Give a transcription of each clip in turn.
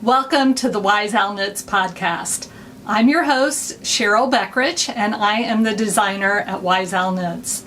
Welcome to the Wise Owl Knits podcast. I'm your host, Cheryl Beckrich, and I am the designer at Wise Owl Knits.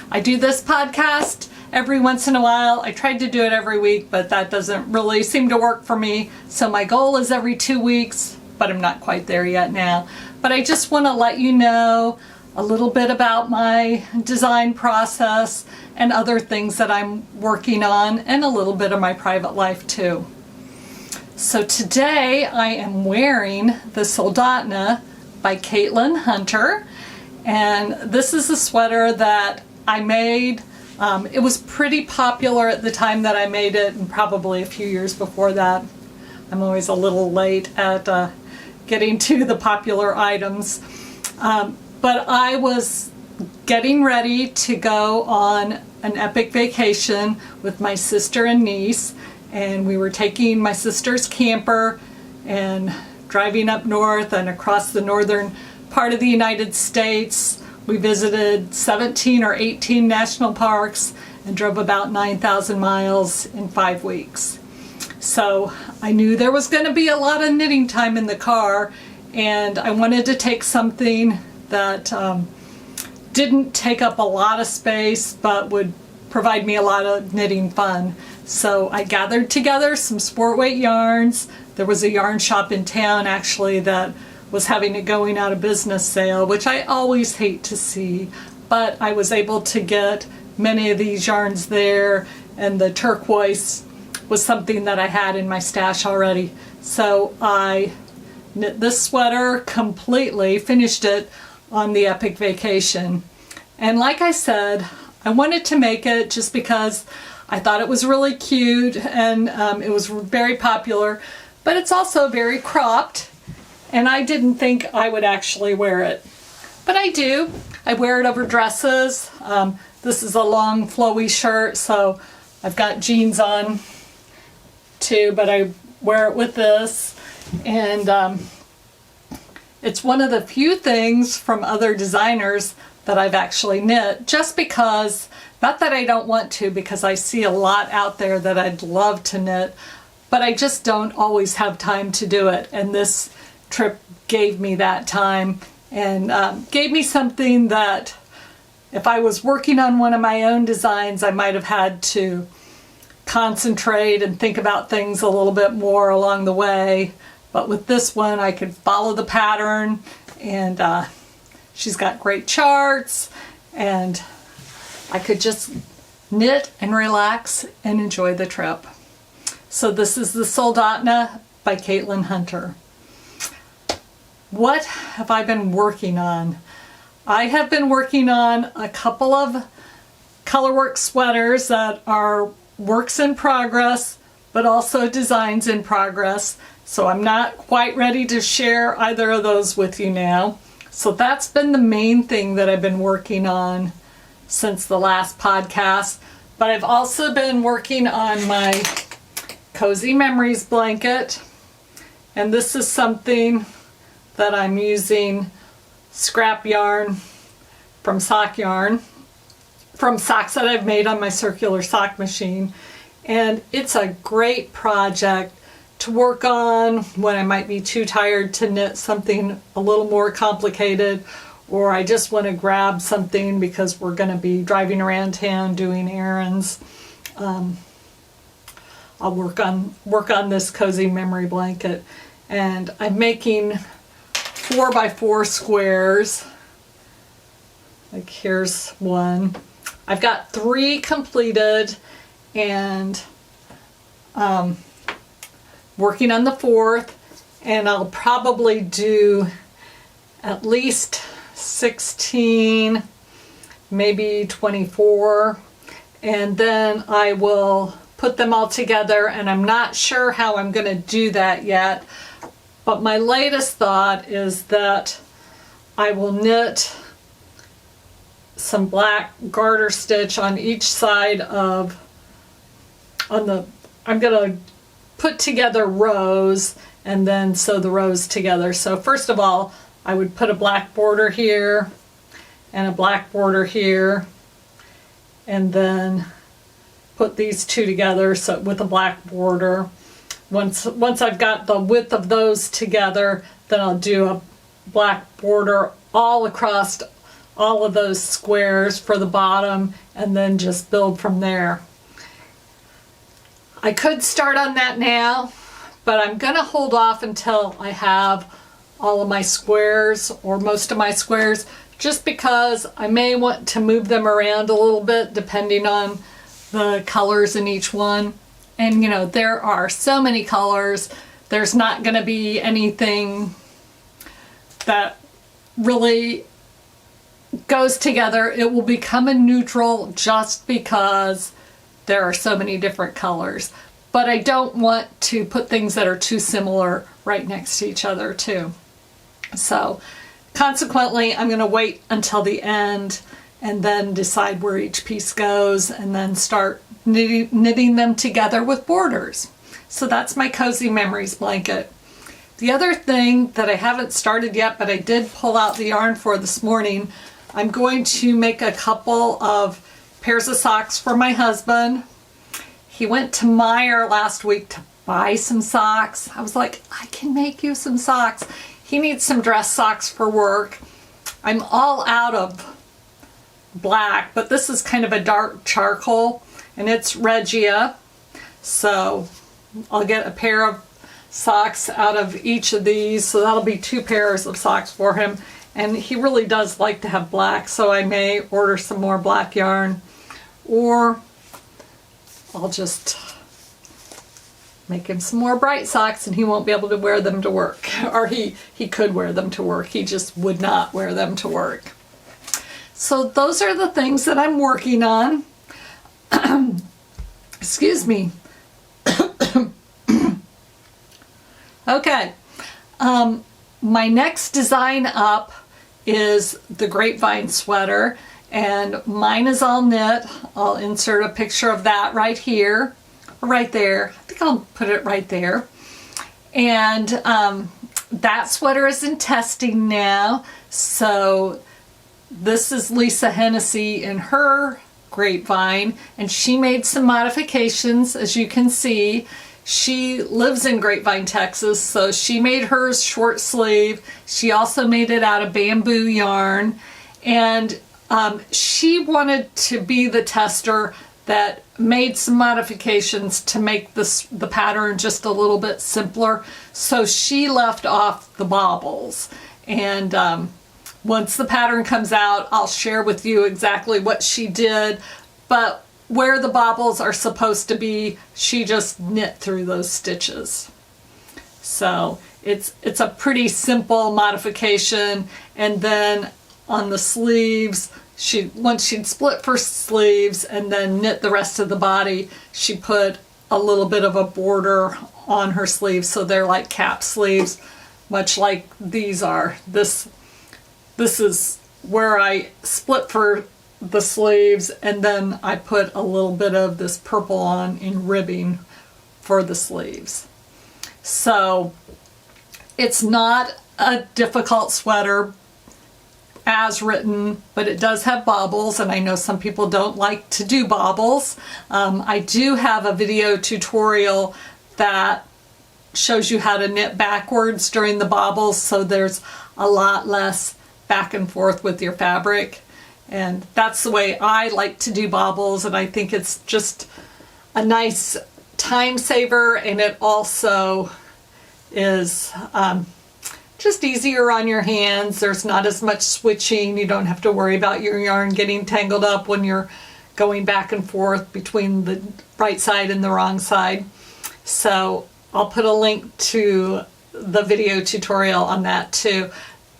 I do this podcast every once in a while. I tried to do it every week, but that doesn't really seem to work for me. So my goal is every 2 weeks, but I'm not quite there yet now. But I just want to let you know a little bit about my design process and other things that I'm working on, and a little bit of my private life too. So today I am wearing the Soldotna by Caitlin Hunter, and this is a sweater that I made. It was pretty popular at the time that I made it, and probably a few years before that. I'm always a little late at getting to the popular items. But I was getting ready to go on an epic vacation with my sister and niece, and we were taking my sister's camper and driving up north and across the northern part of the United States. We visited 17 or 18 national parks and drove about 9,000 miles in 5 weeks. So I knew there was going to be a lot of knitting time in the car, and I wanted to take something that didn't take up a lot of space but would provide me a lot of knitting fun. So I gathered together some sport weight yarns. There was a yarn shop in town actually that was having a going out of business sale, which I always hate to see, but I was able to get many of these yarns there, and the turquoise was something that I had in my stash already. So I knit this sweater completely, finished it on the epic vacation. And like I said, I wanted to make it just because I thought it was really cute, and it was very popular, but it's also very cropped, and I didn't think I would actually wear it. But I do. I wear it over dresses. This is a long flowy shirt, so I've got jeans on too, but I wear it with this. And it's one of the few things from other designers that I've actually knit, just because, not that I don't want to, because I see a lot out there that I'd love to knit, but I just don't always have time to do it. And this trip gave me that time, and gave me something that if I was working on one of my own designs, I might have had to concentrate and think about things a little bit more along the way. But with this one, I could follow the pattern, and she's got great charts, and I could just knit and relax and enjoy the trip. So this is the Soldotna by Caitlin Hunter. What have I been working on? I have been working on a couple of colorwork sweaters that are works in progress, but also designs in progress. So I'm not quite ready to share either of those with you now. So that's been the main thing that I've been working on since the last podcast. But I've also been working on my Cozy Memories blanket. And this is something that I'm using scrap yarn from sock yarn, from socks that I've made on my circular sock machine. And it's a great project to work on when I might be too tired to knit something a little more complicated, or I just want to grab something because we're going to be driving around town doing errands. I'll work on this Cozy Memory blanket, and I'm making 4x4 squares. Like here's one. I've got 3 completed, and working on the 4th, and I'll probably do at least 16, maybe 24, and then I will put them all together, and I'm not sure how I'm going to do that yet, but my latest thought is that I will knit some black garter stitch on each side of, I'm going to put together rows and then sew the rows together. So first of all, I would put a black border here and a black border here, and then put these two together so with a black border. once I've got the width of those together, then I'll do a black border all across all of those squares for the bottom, and then just build from there. I could start on that now, but I'm gonna hold off until I have all of my squares, or most of my squares, just because I may want to move them around a little bit depending on the colors in each one. And you know, there are so many colors, there's not gonna be anything that really goes together. It will become a neutral just because there are so many different colors. But I don't want to put things that are too similar right next to each other too. So consequently, I'm going to wait until the end and then decide where each piece goes, and then start knitting them together with borders. So that's my Cozy Memories blanket. The other thing that I haven't started yet, but I did pull out the yarn for this morning, I'm going to make a couple of pairs of socks for my husband. He went to Meijer last week to buy some socks. I was like, I can make you some socks. He needs some dress socks for work. I'm all out of black, but this is kind of a dark charcoal, and it's Regia. So I'll get a pair of socks out of each of these. So that'll be 2 pairs of socks for him. And he really does like to have black, so I may order some more black yarn, or I'll just make him some more bright socks and he won't be able to wear them to work. Or he could wear them to work, he just would not wear them to work. So those are the things that I'm working on. Excuse me. Okay. My next design up is the Grapevine Sweater, and mine is all knit. I'll insert a picture of that right here, right there. I think I'll put it right there. And that sweater is in testing now. So this is Lisa Hennessy in her Grapevine, and she made some modifications, as you can see. She lives in Grapevine, Texas, so she made hers short sleeve. She also made it out of bamboo yarn, and she wanted to be the tester that made some modifications to make the pattern just a little bit simpler. So she left off the bobbles, and once the pattern comes out, I'll share with you exactly what she did. But where the bobbles are supposed to be, she just knit through those stitches. So it's a pretty simple modification. And then on the sleeves, once she'd split for sleeves and then knit the rest of the body, she put a little bit of a border on her sleeves, so they're like cap sleeves, much like these are. This is where I split for the sleeves, and then I put a little bit of this purple on in ribbing for the sleeves. So it's not a difficult sweater as written, but it does have bobbles, and I know some people don't like to do bobbles. I do have a video tutorial that shows you how to knit backwards during the bobbles, so there's a lot less back and forth with your fabric. And that's the way I like to do bobbles, and I think it's just a nice time saver, and it also is just easier on your hands. There's not as much switching. You don't have to worry about your yarn getting tangled up when you're going back and forth between the right side and the wrong side. So I'll put a link to the video tutorial on that too.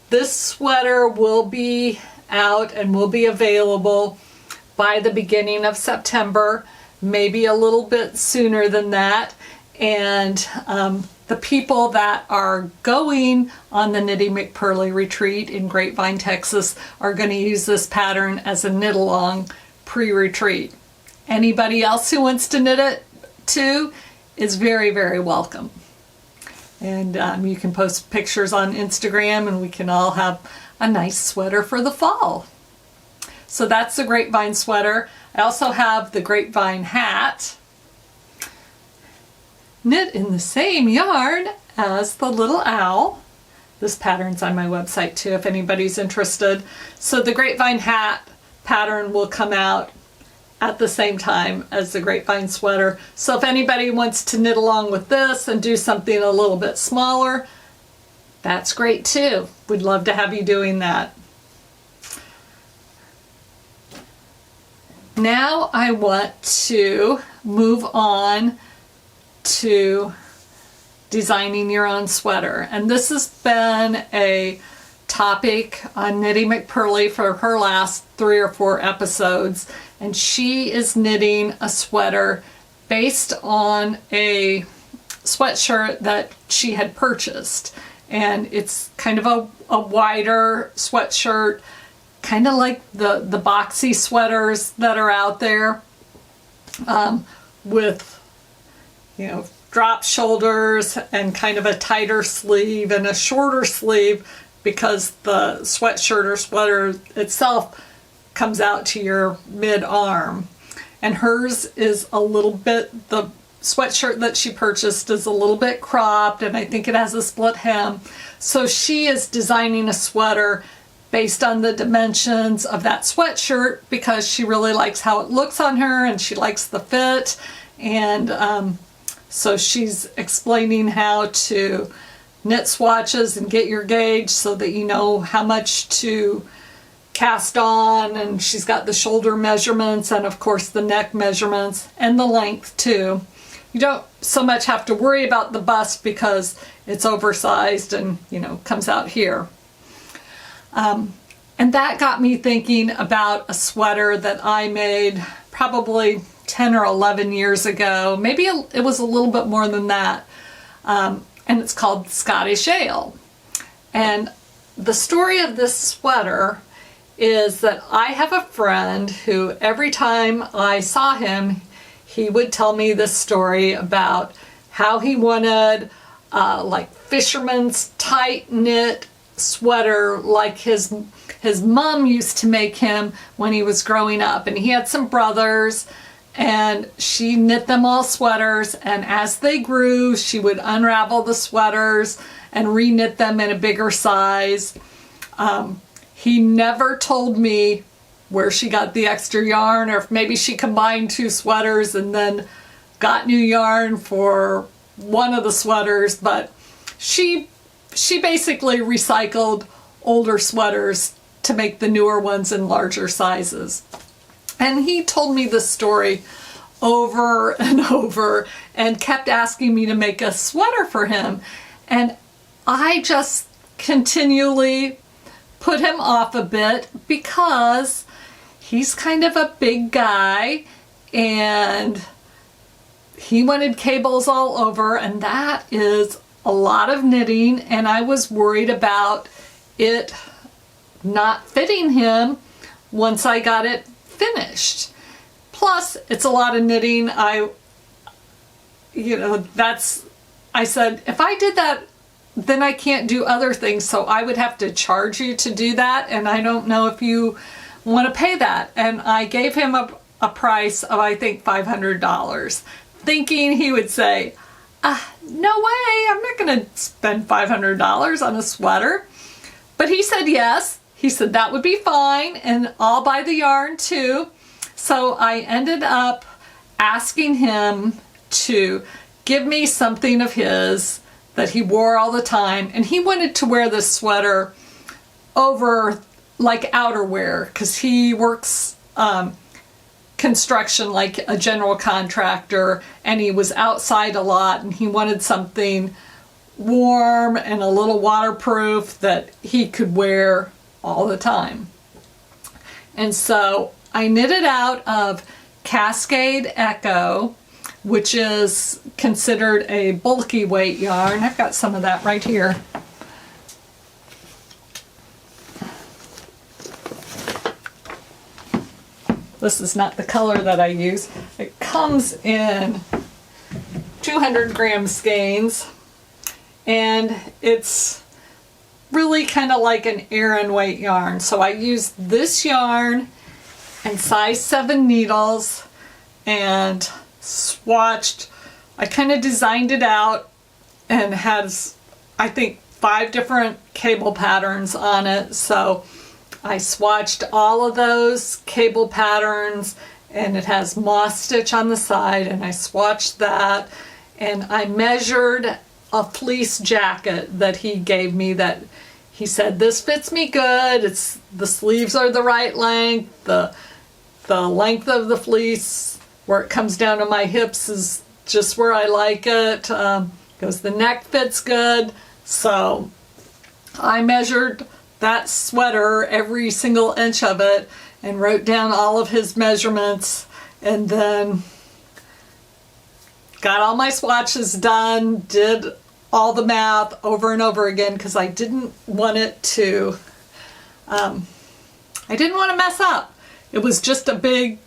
This sweater will be out and will be available by the beginning of September, maybe a little bit sooner than that. And the people that are going on the Knitty McPurley retreat in Grapevine, Texas, are going to use this pattern as a knit along pre-retreat. Anybody else who wants to knit it too is very, very welcome. And you can post pictures on Instagram, and we can all have a nice sweater for the fall. So that's the Grapevine Sweater. I also have the Grapevine hat. knit in the same yarn as the little owl. This pattern's on my website too if anybody's interested. So the Grapevine hat pattern will come out at the same time as the Grapevine sweater. So if anybody wants to knit along with this and do something a little bit smaller, that's great too. We'd love to have you doing that. Now I want to move on to designing your own sweater. And this has been a topic on Knitting McPurley for her last 3 or 4 episodes. And she is knitting a sweater based on a sweatshirt that she had purchased. And it's kind of a wider sweatshirt, kind of like the boxy sweaters that are out there, with, you know, drop shoulders and kind of a tighter sleeve and a shorter sleeve, because the sweatshirt or sweater itself comes out to your mid-arm. And hers is a little bit, the sweatshirt that she purchased is a little bit cropped, and I think it has a split hem. So she is designing a sweater based on the dimensions of that sweatshirt because she really likes how it looks on her and she likes the fit. And so she's explaining how to knit swatches and get your gauge so that you know how much to cast on, and she's got the shoulder measurements and of course the neck measurements and the length too. You don't so much have to worry about the bust because it's oversized and, you know, comes out here. And that got me thinking about a sweater that I made probably 10 or 11 years ago. Maybe it was a little bit more than that. And it's called Scottish Ale. And the story of this sweater is that I have a friend who every time I saw him, he would tell me this story about how he wanted like fisherman's tight knit sweater like his mom used to make him when he was growing up. And he had some brothers, and she knit them all sweaters, and as they grew she would unravel the sweaters and reknit them in a bigger size. He never told me where she got the extra yarn, or if maybe she combined 2 sweaters and then got new yarn for one of the sweaters, but she basically recycled older sweaters to make the newer ones in larger sizes. And he told me this story over and over and kept asking me to make a sweater for him. And I just continually put him off a bit because he's kind of a big guy and he wanted cables all over, and that is a lot of knitting, and I was worried about it not fitting him once I got it finished. Plus, it's a lot of knitting. I said, if I did that, then I can't do other things, so I would have to charge you to do that, and I don't know if you want to pay that. And I gave him a price of, I think, $500, thinking he would say, no way, I'm not going to spend $500 on a sweater. But he said yes. He said that would be fine, and I'll buy the yarn too. So I ended up asking him to give me something of his that he wore all the time, and he wanted to wear this sweater over like outerwear because he works construction like a general contractor, and he was outside a lot, and he wanted something warm and a little waterproof that he could wear all the time. And so I knit it out of Cascade Echo, which is considered a bulky weight yarn. I've got some of that right here. This is not the color that I use. It comes in 200 gram skeins, and it's really kind of like an Aran weight yarn. So I used this yarn and size 7 needles and swatched I kind of designed it out and has, I think, 5 different cable patterns on it. So I swatched all of those cable patterns, and it has moss stitch on the side, and I swatched that, and I measured a fleece jacket that he gave me that he said, this fits me good. It's the sleeves are the right length, the length of the fleece where it comes down to my hips is just where I like it. Because the neck fits good. So I measured that sweater, every single inch of it, and wrote down all of his measurements, and then got all my swatches done, did all the math over and over again because I didn't want it to, I didn't want to mess up. It was just a big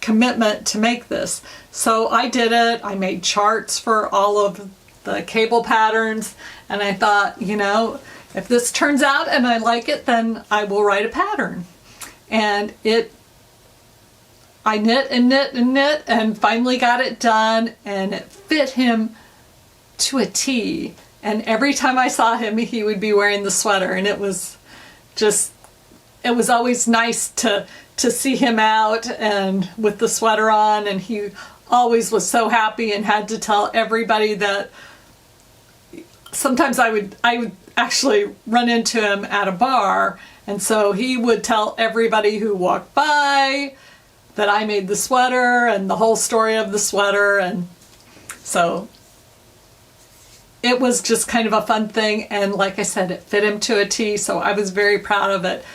commitment to make this. So I did it. I made charts for all of the cable patterns, and I thought, you know, if this turns out and I like it, then I will write a pattern. And I knit and knit and knit and finally got it done, and it fit him to a T. And every time I saw him, he would be wearing the sweater, and it was always nice to see him out and with the sweater on, and he always was so happy and had to tell everybody that sometimes I would actually run into him at a bar, and so he would tell everybody who walked by that I made the sweater and the whole story of the sweater, and so it was just kind of a fun thing, and like I said, it fit him to a T, so I was very proud of it.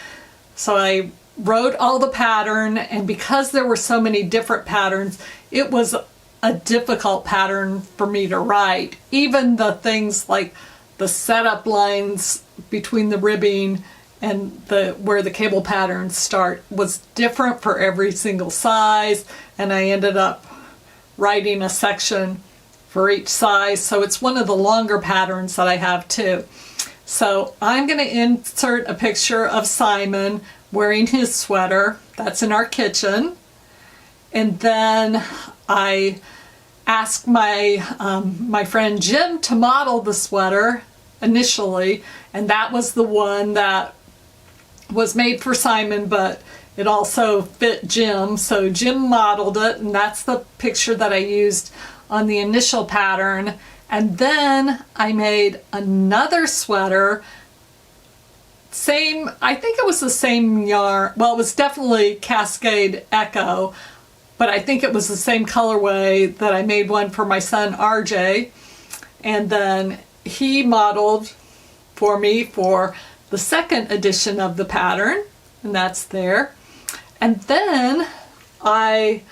So I wrote all the pattern, and because there were so many different patterns, it was a difficult pattern for me to write. Even the things like the setup lines between the ribbing and where the cable patterns start was different for every single size, and I ended up writing a section for each size. So it's one of the longer patterns that I have too. So I'm going to insert a picture of Simon wearing his sweater. That's in our kitchen. And then I asked my friend Jim to model the sweater initially, and that was the one that was made for Simon, but it also fit Jim. So Jim modeled it, and that's the picture that I used on the initial pattern. And then I made another sweater, I think it was the same yarn. Well, it was definitely Cascade Echo, but I think it was the same colorway that I made one for my son RJ. And then he modeled for me for the second edition of the pattern, and that's there. And then I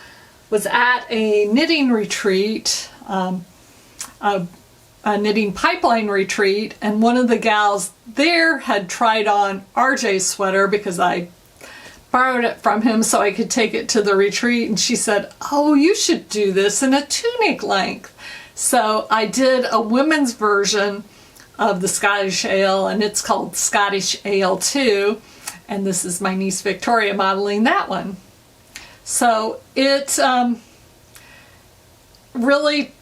was at a knitting retreat, a knitting pipeline retreat, and one of the gals there had tried on RJ's sweater because I borrowed it from him so I could take it to the retreat, and she said, oh, you should do this in a tunic length. So I did a women's version of the Scottish Ale, and it's called Scottish Ale 2, and this is my niece Victoria modeling that one. So it really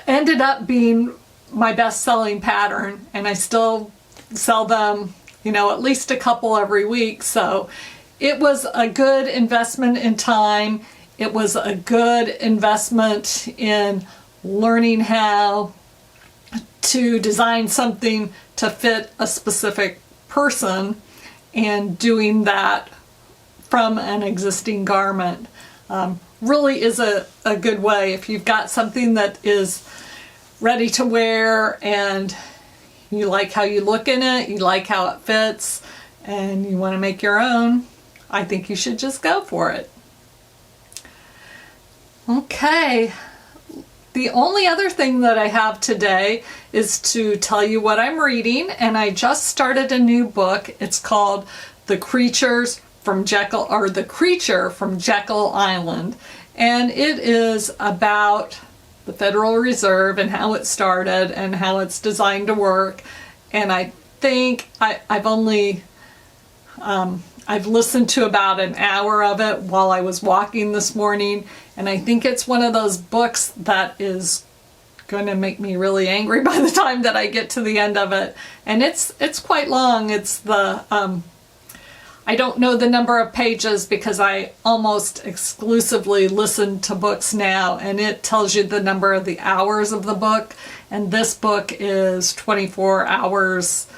ended up being my best-selling pattern, and I still sell them, you know, at least a couple every week. So it was a good investment in time. It was a good investment in learning how to design something to fit a specific person and doing that from an existing garment. Really is a good way. If you've got something that is ready to wear and you like how you look in it, you like how it fits, and you want to make your own, I think you should just go for it. Okay, the only other thing that I have today is to tell you what I'm reading, and I just started a new book. It's called The Creature from Jekyll Island, and it is about the Federal Reserve and how it started and how it's designed to work. And I think I've I've listened to about an hour of it while I was walking this morning, and I think it's one of those books that is going to make me really angry by the time that I get to the end of it. And it's quite long. It's the I don't know the number of pages because I almost exclusively listen to books now, and it tells you the number of the hours of the book, and this book is 24 hours,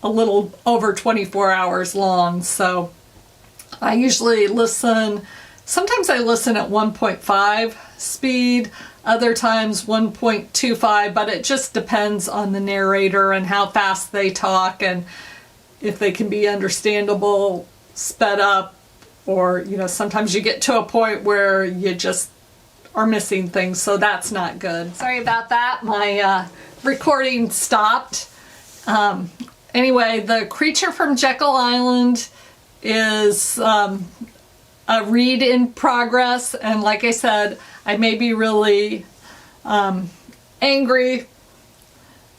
a little over 24 hours long. So I usually listen, sometimes I listen at 1.5 speed, other times 1.25, but it just depends on the narrator and how fast they talk and if they can be understandable, sped up, or, you know, sometimes you get to a point where you just are missing things, so that's not good. Sorry about that. My recording stopped. Anyway, The Creature from Jekyll Island is a read in progress, and like I said, I may be really angry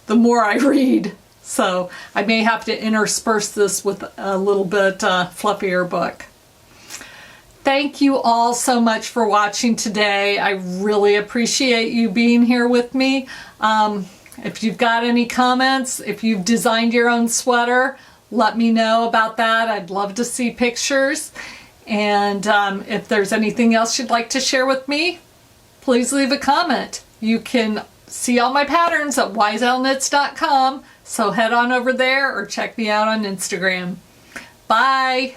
the more I read. So I may have to intersperse this with a little bit fluffier book. Thank you all so much for watching today. I really appreciate you being here with me. If you've got any comments, if you've designed your own sweater, let me know about that. I'd love to see pictures. And if there's anything else you'd like to share with me, please leave a comment. You can see all my patterns at wiseowlknits.com. So head on over there or check me out on Instagram. Bye!